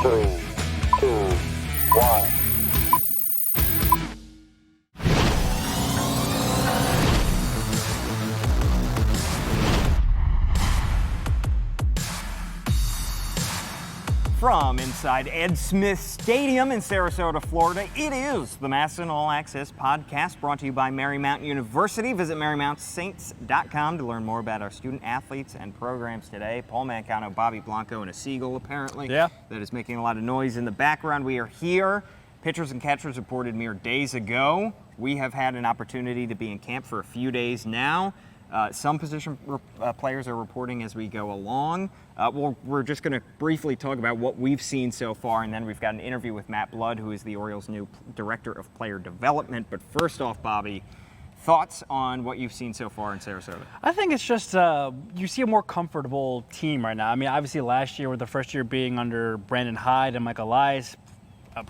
3, 2, 1. From inside Ed Smith Stadium in Sarasota, Florida, it is the MASN All Access Podcast brought to you by Marymount University. Visit MarymountSaints.com to learn more about our student athletes and programs today. Paul Mancano, Bobby Blanco, and a seagull apparently that is making a lot of noise in the background. We are here. Pitchers and catchers reported mere days ago. We have had an opportunity to be in camp for a few days now. Some position players are reporting as we go along. We're just going to briefly talk about what we've seen so far, and then we've got an interview with Matt Blood, who is the Orioles' new Director of Player Development. But first off, Bobby, thoughts on what you've seen so far in Sarasota? I think it's just you see a more comfortable team right now. I mean, obviously last year, with the first year being under Brandon Hyde and Mike Elias,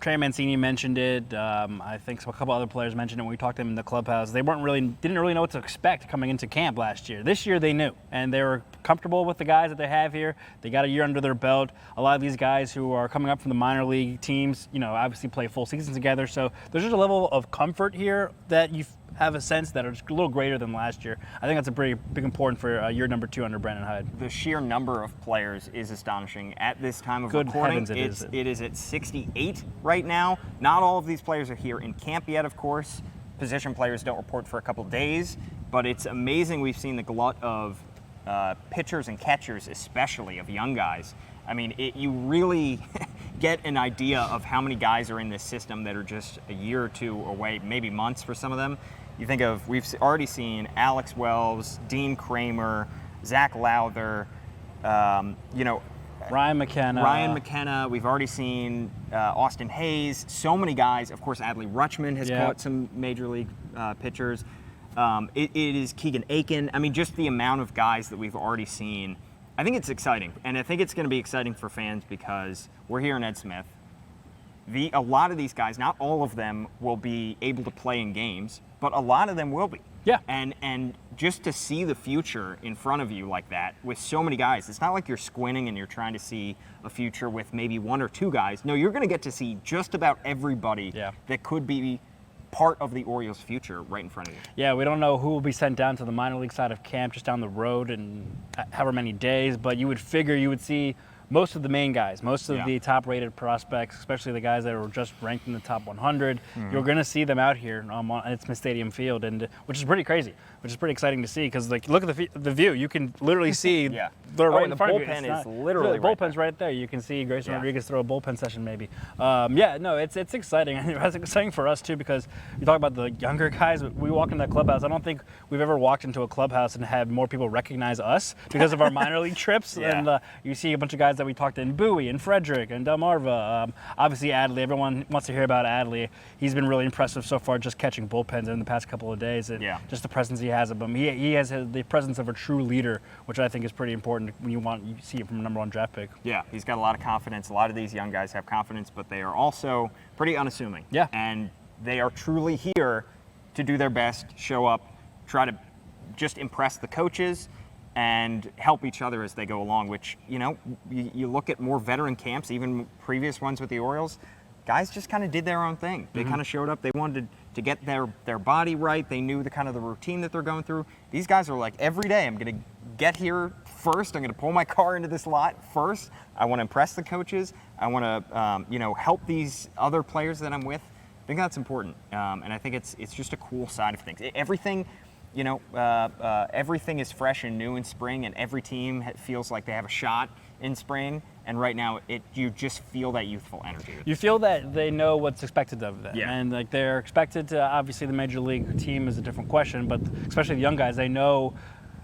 Trey Mancini mentioned it. I think a couple other players mentioned it when we talked to them in the clubhouse. They didn't really know what to expect coming into camp last year. This year they knew, and they were comfortable with the guys that they have here. They got a year under their belt. A lot of these guys who are coming up from the minor league teams, obviously play full seasons together. So there's just a level of comfort here that you have a sense that it's a little greater than last year. I think that's a pretty big important for year number 2 under Brandon Hyde. The sheer number of players is astonishing. At this time of Good recording, heavens, it is at 68 right now. Not all of these players are here in camp yet, of course. Position players don't report for a couple days, but it's amazing we've seen the glut of pitchers and catchers, especially of young guys. I mean, you really get an idea of how many guys are in this system that are just a year or two away, maybe months for some of them. You think of, we've already seen Alex Wells, Dean Kramer, Zach Lowther, Ryan McKenna. We've already seen Austin Hayes. So many guys. Of course, Adley Rutschman has caught some major league pitchers. It is Keegan Aiken. I mean, just the amount of guys that we've already seen. I think it's exciting, and I think it's going to be exciting for fans because we're here in Ed Smith. A lot of these guys, not all of them will be able to play in games, but a lot of them will be. Yeah. And just to see the future in front of you like that with so many guys, it's not like you're squinting and you're trying to see a future with maybe 1 or 2 guys. No, you're going to get to see just about everybody that could be part of the Orioles' future right in front of you. Yeah, we don't know who will be sent down to the minor league side of camp just down the road in however many days, but you would figure you would see most of the main guys, most of the top-rated prospects, especially the guys that were just ranked in the top 100. You're going to see them out here at Smith Stadium Field, and which is pretty crazy, which is pretty exciting to see because, like, look at the view. You can literally see they're right in front of you. The bullpen is literally the bullpen's right there. You can see Grayson Rodriguez throw a bullpen session maybe. It's exciting. It's exciting for us too because you talk about the younger guys. We walk into that clubhouse. I don't think we've ever walked into a clubhouse and had more people recognize us because of our minor league trips. And you see a bunch of guys that we talked to in Bowie and Frederick and Delmarva. Obviously Adley, everyone wants to hear about Adley. He's been really impressive so far just catching bullpens in the past couple of days and just the presence he has of him. He has the presence of a true leader, which I think is pretty important when you see it from a number 1 draft pick. Yeah, he's got a lot of confidence. A lot of these young guys have confidence, but they are also pretty unassuming. Yeah. And they are truly here to do their best, show up, try to just impress the coaches and help each other as they go along, which, you look at more veteran camps, even previous ones with the Orioles, guys just kind of did their own thing. They kind of showed up. They wanted to get their body right. They knew the kind of the routine that they're going through. These guys are like, every day I'm going to get here first. I'm going to pull my car into this lot first. I want to impress the coaches. I want to, help these other players that I'm with. I think that's important. And I think it's just a cool side of things. Everything is fresh and new in spring, and every team feels like they have a shot in spring. And right now, you just feel that youthful energy. You feel that they know what's expected of them. Yeah. And like they're expected to, obviously the major league team is a different question, but especially the young guys, they know,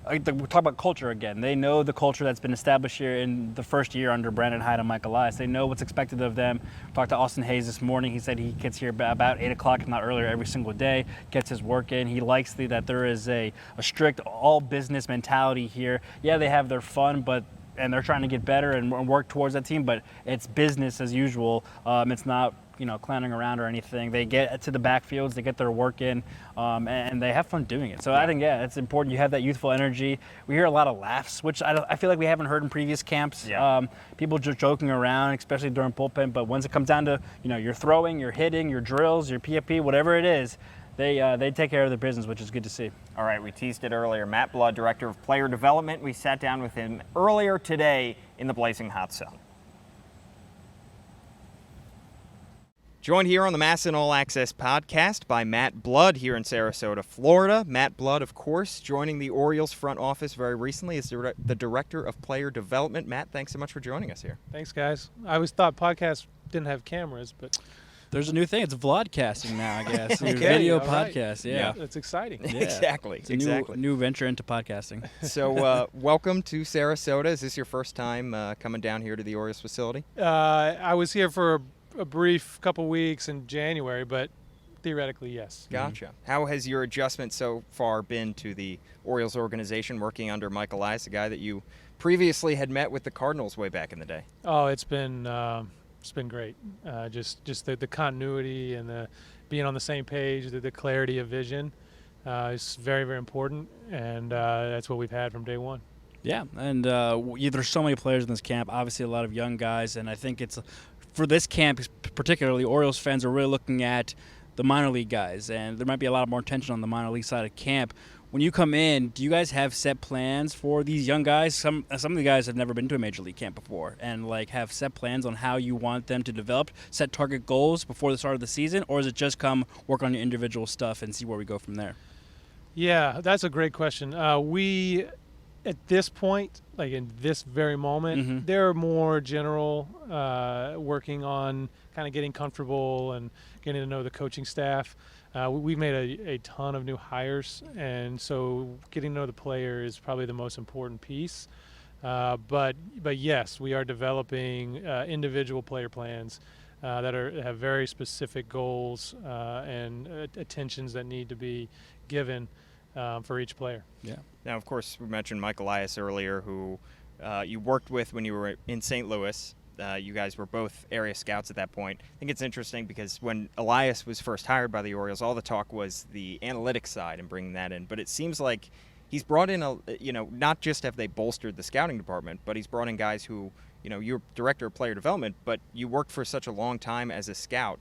we talk about culture again. They know the culture that's been established here in the first year under Brandon Hyde and Mike Elias. They know what's expected of them. Talked to Austin Hayes this morning. He said he gets here about 8 o'clock, if not earlier, every single day, gets his work in. He likes that there is a strict all business mentality here. Yeah, they have their fun, but and they're trying to get better and work towards that team, but it's business as usual. It's not, clowning around or anything. They get to the backfields, they get their work in, and they have fun doing it. So I think, it's important. You have that youthful energy. We hear a lot of laughs, which I feel like we haven't heard in previous camps. Yeah. People just joking around, especially during bullpen. But once it comes down to, your throwing, your hitting, your drills, your PFP, whatever it is, they take care of their business, which is good to see. All right, we teased it earlier. Matt Blood, Director of Player Development. We sat down with him earlier today in the blazing hot sun. Joined here on the MASN All Access podcast by Matt Blood here in Sarasota, Florida. Matt Blood, of course, joining the Orioles front office very recently as the Director of Player Development. Matt, thanks so much for joining us here. Thanks, guys. I always thought podcasts didn't have cameras, but... There's a new thing. It's vlogcasting now, I guess. Okay, Video right. podcast, yeah. That's exciting. Yeah. Exactly. It's a new venture into podcasting. So welcome to Sarasota. Is this your first time coming down here to the Orioles facility? I was here for a brief couple weeks in January, but theoretically, yes. Gotcha. How has your adjustment so far been to the Orioles organization, working under Mike Elias, a guy that you previously had met with the Cardinals way back in the day? Oh, it's been great. Just the continuity and the being on the same page, the clarity of vision is very, very important, and that's what we've had from day one. Yeah, and there's so many players in this camp, obviously a lot of young guys, and I think it's for this camp particularly, Orioles fans are really looking at the minor league guys, and there might be a lot more attention on the minor league side of camp. When you come in, do you guys have set plans for these young guys? Some of the guys have never been to a major league camp before, and have set plans on how you want them to develop, set target goals before the start of the season, or is it just come work on your individual stuff and see where we go from there? Yeah, that's a great question. We, at this point, like in this very moment, they're more general, working on kind of getting comfortable and getting to know the coaching staff. We've made a ton of new hires, and so getting to know the player is probably the most important piece. But yes, we are developing individual player plans that have very specific goals and attentions that need to be given for each player. Yeah. Now, of course, we mentioned Mike Elias earlier, who you worked with when you were in St. Louis. You guys were both area scouts at that point. I think it's interesting because when Elias was first hired by the Orioles, all the talk was the analytics side and bringing that in. But it seems like he's brought in not just have they bolstered the scouting department, but he's brought in guys who, you're director of player development, but you worked for such a long time as a scout.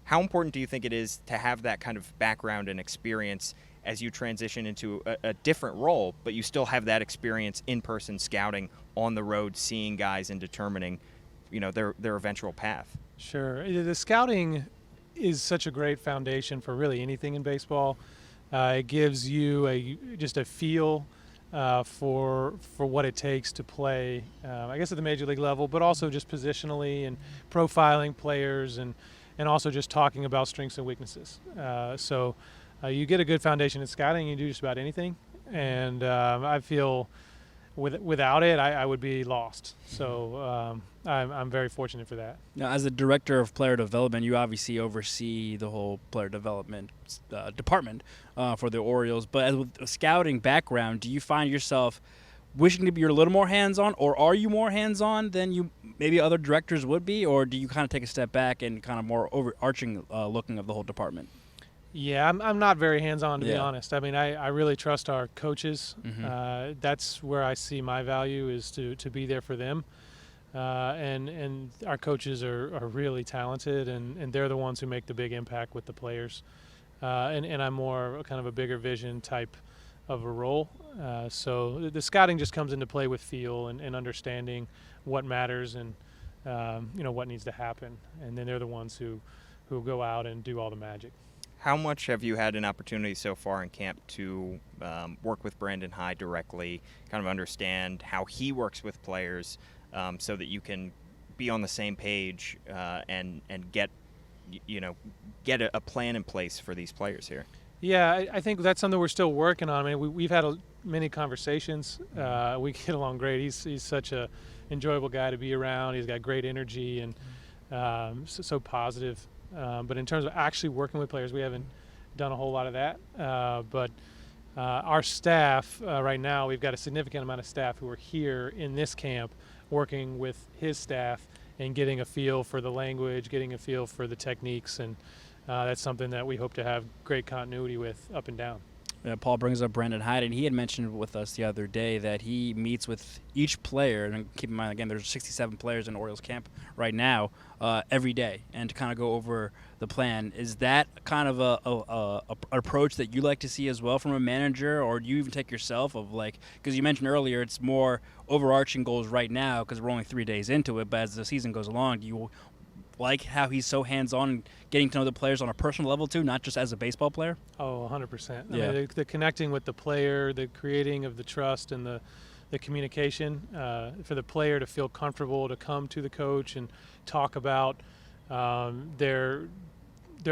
How important do you think it is to have that kind of background and experience as you transition into a different role, but you still have that experience in-person scouting, on the road, seeing guys and determining their eventual path? Sure. The scouting is such a great foundation for really anything in baseball. It gives you just a feel for what it takes to play, I guess at the major league level, but also just positionally and profiling players and also just talking about strengths and weaknesses. So you get a good foundation in scouting, you do just about anything. And I feel without it, I would be lost. So I'm very fortunate for that. Now, as the director of player development, you obviously oversee the whole player development department for the Orioles. But as with a scouting background, do you find yourself wishing to be a little more hands-on, or are you more hands-on than you maybe other directors would be, or do you kind of take a step back and kind of more overarching looking of the whole department? Yeah, I'm not very hands-on, to be honest. I mean, I really trust our coaches. That's where I see my value, is to be there for them. And our coaches are really talented, and they're the ones who make the big impact with the players. And I'm more kind of a bigger vision type of a role. So the scouting just comes into play with feel and understanding what matters and what needs to happen. And then they're the ones who go out and do all the magic. How much have you had an opportunity so far in camp to work with Brandon Hyde directly, kind of understand how he works with players, so that you can be on the same page and get a plan in place for these players here? Yeah, I think that's something we're still working on. I mean, we've had many conversations. We get along great. He's such a enjoyable guy to be around. He's got great energy and so positive. But in terms of actually working with players, we haven't done a whole lot of that. But Our staff right now, we've got a significant amount of staff who are here in this camp working with his staff and getting a feel for the language, getting a feel for the techniques, and that's something that we hope to have great continuity with up and down. Paul brings up Brandon Hyde, and he had mentioned with us the other day that he meets with each player, and keep in mind, again, there's 67 players in Orioles camp right now, every day, and to kind of go over the plan. Is that kind of a approach that you like to see as well from a manager, or do you even take yourself of like, because you mentioned earlier it's more overarching goals right now because we're only 3 days into it, but as the season goes along, do you like how he's so hands-on and getting to know the players on a personal level too, not just as a baseball player? Oh, 100%. Yeah. I mean, the connecting with the player, the creating of the trust and the communication for the player to feel comfortable to come to the coach and talk about their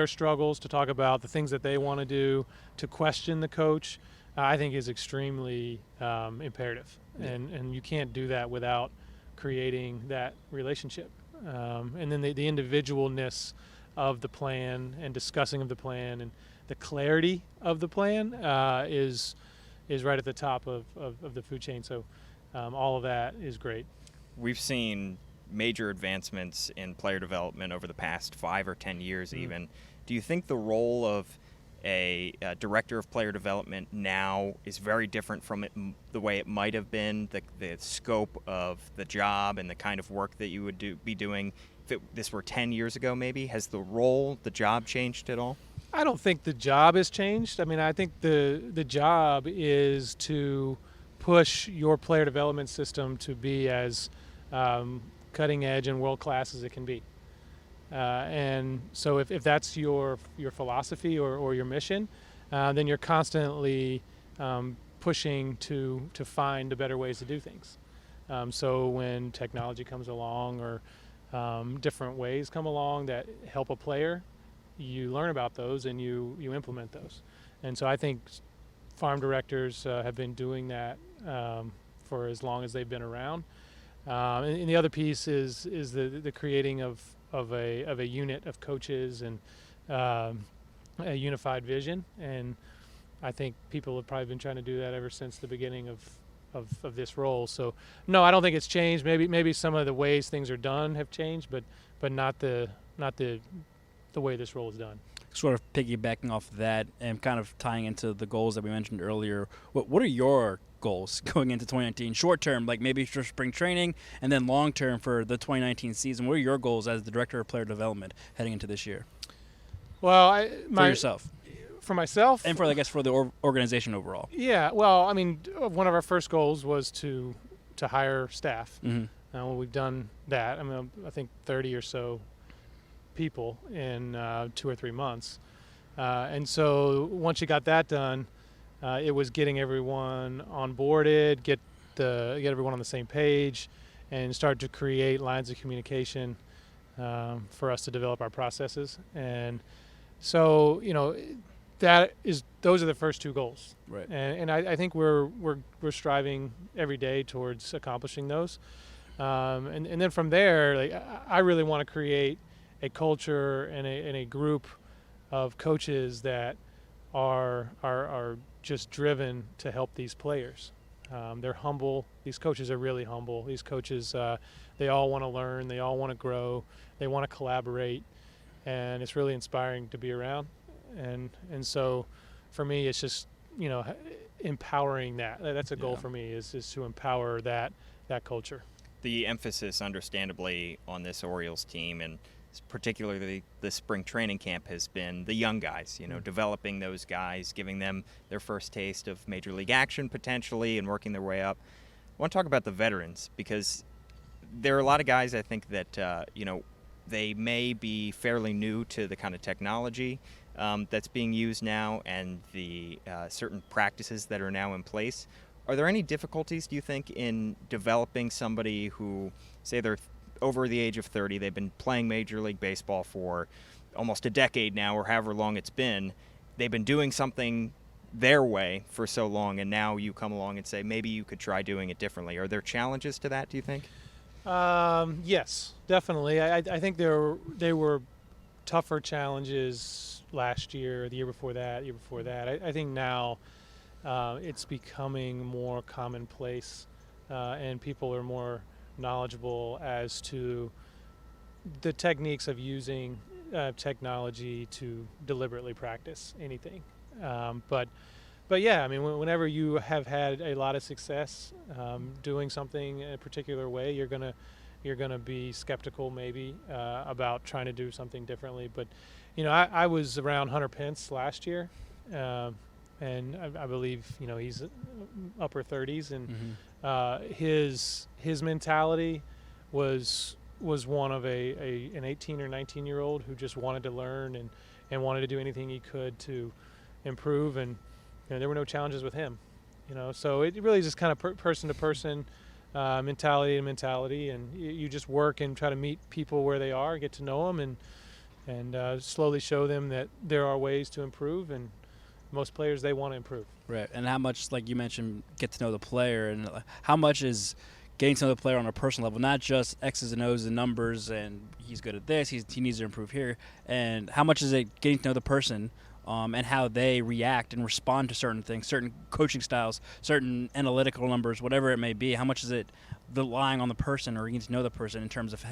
struggles, to talk about the things that they want to do, to question the coach, I think is extremely imperative. Yeah. And you can't do that without creating that relationship. And then the individualness of the plan and discussing of the plan and the clarity of the plan is right at the top of the food chain. So all of that is great. We've seen major advancements in player development over the past 5 or 10 years even. Do you think the role of a director of player development now is very different from the way it might have been, the scope of the job and the kind of work that you would be doing if this were 10 years ago maybe? Has the role, the job changed at all? I don't think the job has changed. I mean, I think the job is to push your player development system to be as cutting edge and world class as it can be. And so if that's your philosophy or your mission, then you're constantly pushing to find the better ways to do things. So when technology comes along or different ways come along that help a player, you learn about those and you implement those. And so I think farm directors have been doing that for as long as they've been around. And the other piece is the creating of a unit of coaches and a unified vision. And I think people have probably been trying to do that ever since the beginning of this role. So no, I don't think it's changed. Maybe some of the ways things are done have changed, but not the way this role is done. Sort of piggybacking off of that and kind of tying into the goals that we mentioned earlier, what are your goals going into 2019? Short term, like maybe for spring training, and then long term for the 2019 season. What are your goals as the director of player development heading into this year? Well, for yourself. For myself? And for the organization overall. Yeah, well, I mean, one of our first goals was to hire staff. Mm-hmm. We've done that. I mean, I think 30 or so people in 2 or 3 months. And so once you got that done, it was getting everyone onboarded, get everyone on the same page, and start to create lines of communication for us to develop our processes. And so, those are the first 2 goals. Right. And I think we're striving every day towards accomplishing those. And then from there, like, I really want to create a culture and a group of coaches that are just driven to help these players. They're humble. These coaches are really humble. These coaches, they all want to learn. They all want to grow. They want to collaborate. And it's really inspiring to be around. And so for me, it's just, empowering that. That's a goal for me is to empower that culture. The emphasis, understandably, on this Orioles team and particularly the spring training camp has been the young guys, developing those guys, giving them their first taste of major league action potentially and working their way up. I want to talk about the veterans because there are a lot of guys I think that, they may be fairly new to the kind of technology that's being used now and the certain practices that are now in place. Are there any difficulties, do you think, in developing somebody who, say they're over the age of 30, they've been playing Major League Baseball for almost a decade now or however long it's been, they've been doing something their way for so long, and now you come along and say maybe you could try doing it differently. Are there challenges to that, do you think? Yes, definitely. I think they were tougher challenges last year, the year before that, I think now it's becoming more commonplace, and people are more knowledgeable as to the techniques of using technology to deliberately practice anything. But yeah, I mean, whenever you have had a lot of success doing something in a particular way, you're gonna be skeptical maybe about trying to do something differently. But I was around Hunter Pence last year, and I believe he's upper 30s, and his mentality was one of an 18 or 19-year-old who just wanted to learn and wanted to do anything he could to improve, and there were no challenges with him. So it really is just kind of person to person, mentality to mentality, and you just work and try to meet people where they are, get to know them, and slowly show them that there are ways to improve, and most players, they want to improve. Right. And how much, like you mentioned, get to know the player, and how much is getting to know the player on a personal level, not just X's and O's and numbers and he's good at this, he needs to improve here, and how much is it getting to know the person and how they react and respond to certain things, certain coaching styles, certain analytical numbers, whatever it may be. How much is it relying on the person or getting to know the person in terms of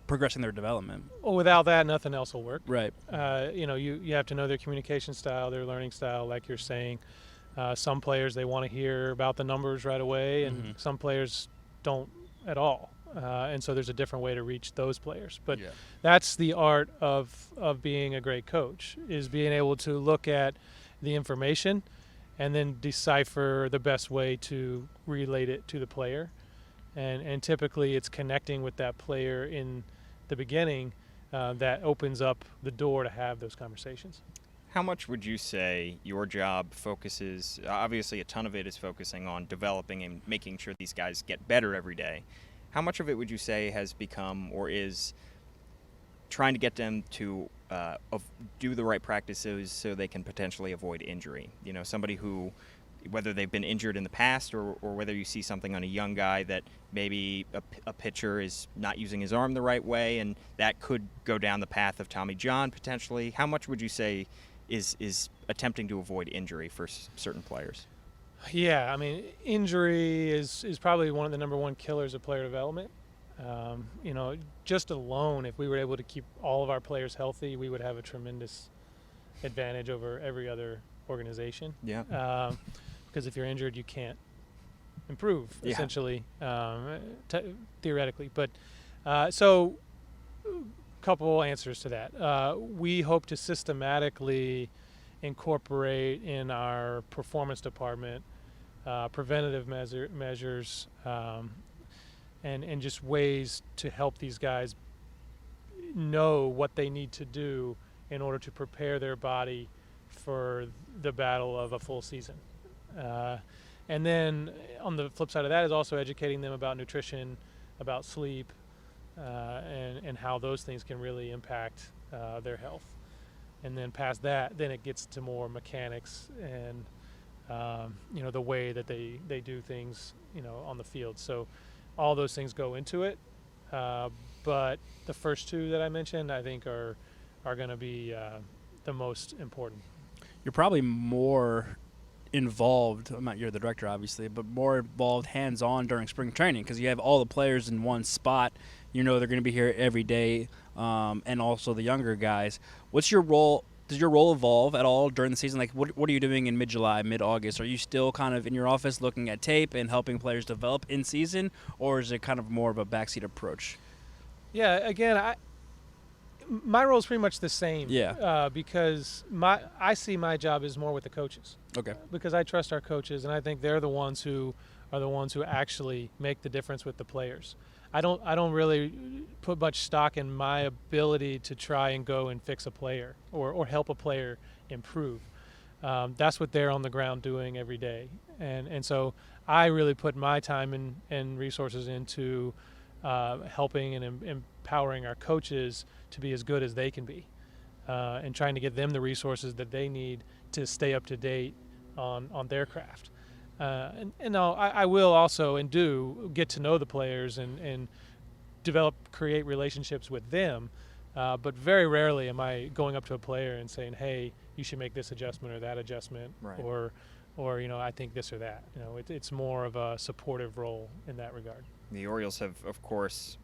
progressing their development? Well, without that, nothing else will work. Right. You have to know their communication style, their learning style, like you're saying. Some players, they want to hear about the numbers right away, and some players don't at all. And so there's a different way to reach those players. But that's the art of being a great coach, is being able to look at the information and then decipher the best way to relate it to the player. And typically it's connecting with that player in the beginning that opens up the door to have those conversations. How much would you say your job focuses, obviously a ton of it is focusing on developing and making sure these guys get better every day. How much of it would you say has become or is trying to get them to do the right practices so they can potentially avoid injury? Somebody who, whether they've been injured in the past or whether you see something on a young guy that maybe a pitcher is not using his arm the right way and that could go down the path of Tommy John potentially. How much would you say is attempting to avoid injury for certain players? Yeah, I mean, injury is probably one of the number one killers of player development. Just alone, if we were able to keep all of our players healthy, we would have a tremendous advantage over every other organization. Yeah. Because if you're injured, you can't improve, essentially, theoretically. But so couple answers to that. We hope to systematically incorporate in our performance department preventative measures and just ways to help these guys know what they need to do in order to prepare their body for the battle of a full season. And then on the flip side of that is also educating them about nutrition, about sleep, and how those things can really impact their health. And then past that, then it gets to more mechanics and the way that they do things on the field. So all those things go into it. But the first two that I mentioned, I think are going to be the most important. You're probably more involved, you're the director obviously, but more involved hands-on during spring training because you have all the players in one spot. They're going to be here every day, and also the younger guys. What's your role? Does your role evolve at all during the season? Like, what are you doing in mid-July, mid-August? Are you still kind of in your office looking at tape and helping players develop in season, or is it kind of more of a backseat approach? Yeah, again, my role is pretty much the same. Yeah. Because I see my job is more with the coaches. Okay. Because I trust our coaches, and I think they're the ones who actually make the difference with the players. I don't really put much stock in my ability to try and go and fix a player or help a player improve. That's what they're on the ground doing every day, and so I really put my time and resources into helping and empowering our coaches to be as good as they can be, and trying to give them the resources that they need to stay up to date on their craft. I will also and do get to know the players and create relationships with them, but very rarely am I going up to a player and saying, hey, you should make this adjustment or that adjustment, right. or I think this or that. It's more of a supportive role in that regard. The Orioles have, of course,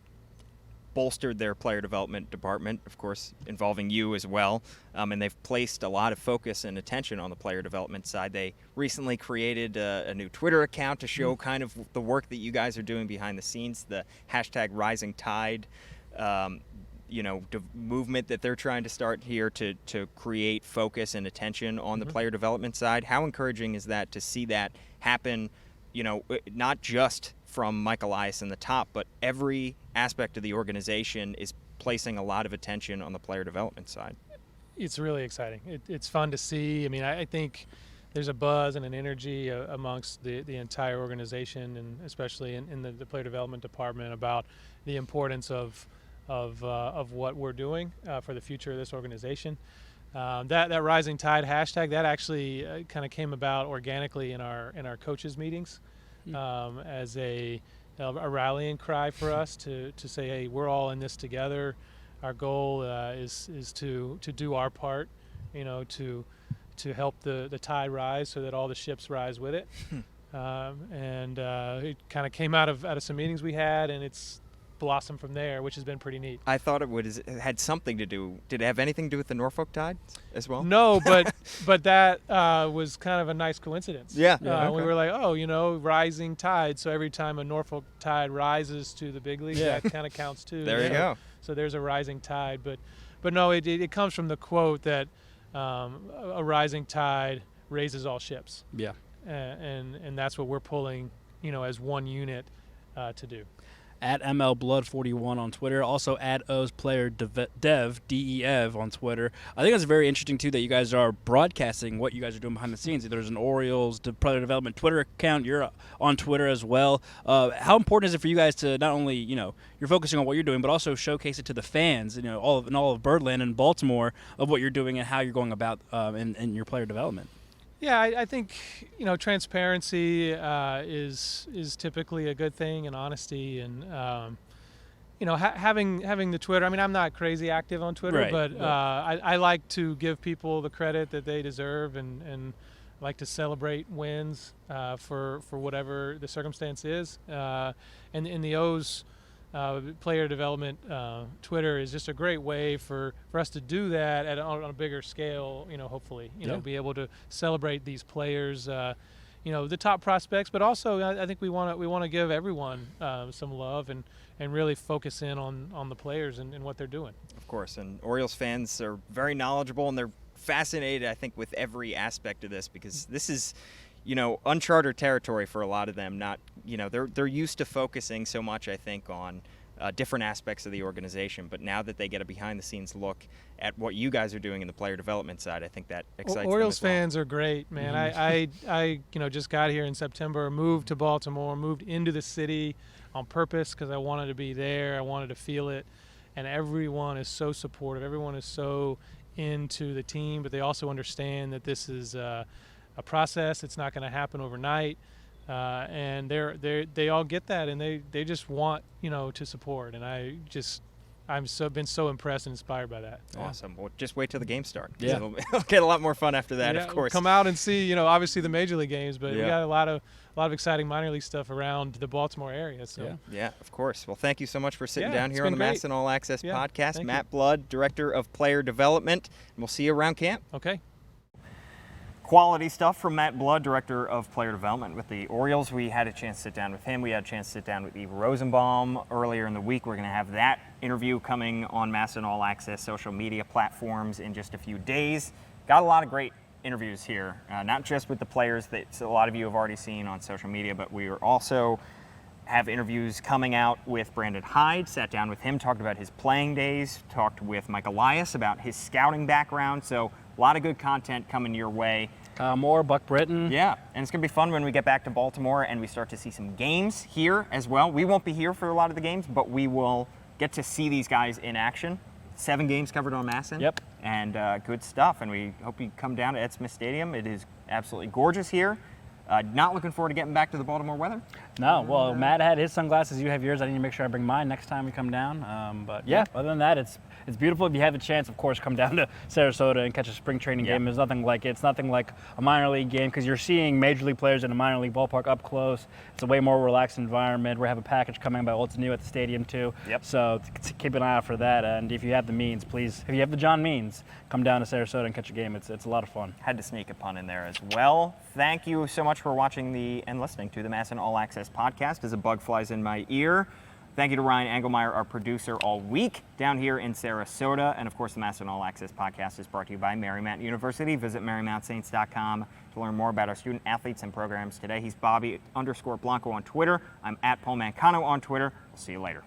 bolstered their player development department, of course, involving you as well, and they've placed a lot of focus and attention on the player development side. They recently created a new Twitter account to show kind of the work that you guys are doing behind the scenes, the hashtag Rising Tide, movement that they're trying to start here to create focus and attention on the player development side. How encouraging is that to see that happen, not just from Mike Elias in the top, but every aspect of the organization is placing a lot of attention on the player development side? It's really exciting. It's fun to see. I mean, I think there's a buzz and an energy amongst the entire organization, and especially in the player development department, about the importance of what we're doing for the future of this organization. That Rising Tide hashtag, that actually kind of came about organically in our coaches meetings, as a rallying cry for us to say, hey, we're all in this together. Our goal is to do our part, to help the tide rise so that all the ships rise with it. It kind of came out of some meetings we had, and it's blossom from there, which has been pretty neat. I thought it had something to do. Did it have anything to do with the Norfolk Tide as well? No, but that was kind of a nice coincidence. Yeah. We were like, rising tide. So every time a Norfolk Tide rises to the big league, that kind of counts too. There you go. So there's a rising tide, but no, it comes from the quote that a rising tide raises all ships. Yeah. And that's what we're pulling, as one unit to do. At MLBlood41 on Twitter, also at O's Player Dev, DEV on Twitter. I think it's very interesting, too, that you guys are broadcasting what you guys are doing behind the scenes. There's an Orioles player development Twitter account. You're on Twitter as well. How important is it for you guys to not only, you're focusing on what you're doing, but also showcase it to the fans, all of Birdland and Baltimore, of what you're doing and how you're going about in your player development? Yeah, I think transparency is typically a good thing, and honesty, and having the Twitter. I mean, I'm not crazy active on Twitter, right, but I like to give people the credit that they deserve, and like to celebrate wins for whatever the circumstance is. And in the O's player development Twitter is just a great way for us to do that on a bigger scale, hopefully, be able to celebrate these players, the top prospects, but also I think we want to give everyone some love and really focus in on the players and what they're doing. Of course, and Orioles fans are very knowledgeable, and they're fascinated, I think, with every aspect of this, because this is uncharted territory for a lot of them. Not, they're used to focusing so much, I think, on different aspects of the organization. But now that they get a behind-the-scenes look at what you guys are doing in the player development side, I think that excites them Orioles as well. fans are great, man. I just got here in September, moved to Baltimore, moved into the city on purpose because I wanted to be there. I wanted to feel it, and everyone is so supportive. Everyone is so into the team, but they also understand that this is a process. It's not going to happen overnight, and they all get that, and they just want to support, and I'm been so impressed and inspired by that. Awesome. Well, just wait till the games start. Yeah. It'll get a lot more fun after that, of course. Come out and see, obviously the major league games, but we got a lot of exciting minor league stuff around the Baltimore area. So yeah, of course. Well, thank you so much for sitting down here it's on the been great. MASN All Access podcast. Thank Matt you. Blood, Director of Player Development, and we'll see you around camp. Okay. Quality stuff from Matt Blood, Director of Player Development with the Orioles. We had a chance to sit down with him. We had a chance to sit down with Eve Rosenbaum earlier in the week. We're going to have that interview coming on MASN All Access social media platforms in just a few days. Got a lot of great interviews here, not just with the players that a lot of you have already seen on social media, but we are also have interviews coming out with Brandon Hyde. Sat down with him, talked about his playing days, talked with Mike Elias about his scouting background. So a lot of good content coming your way. Kyle Moore, Buck Britton. Yeah, and it's going to be fun when we get back to Baltimore and we start to see some games here as well. We won't be here for a lot of the games, but we will get to see these guys in action. 7 games covered on MASN. Yep. And good stuff. And we hope you come down to Ed Smith Stadium. It is absolutely gorgeous here. Not looking forward to getting back to the Baltimore weather? No, well, Matt had his sunglasses. You have yours. I need to make sure I bring mine next time we come down. But yeah, other than that, it's beautiful. If you have a chance, of course, come down to Sarasota and catch a spring training game. There's nothing like it. It's nothing like a minor league game because you're seeing major league players in a minor league ballpark up close. It's a way more relaxed environment. We have a package coming about what's new at the stadium too. So keep an eye out for that. And if you have the means, please, if you have the John means, come down to Sarasota and catch a game. It's a lot of fun. Had to sneak a pun in there as well. Thank you so much for watching and listening to the MASN All Access podcast as a bug flies in my ear. Thank you to Ryan Engelmeyer, our producer all week down here in Sarasota. And of course, the MASN All Access podcast is brought to you by Marymount University. Visit MaryMountSaints.com to learn more about our student athletes and programs today. He's Bobby _Blanco on Twitter. I'm at Paul Mancano on Twitter. We'll see you later.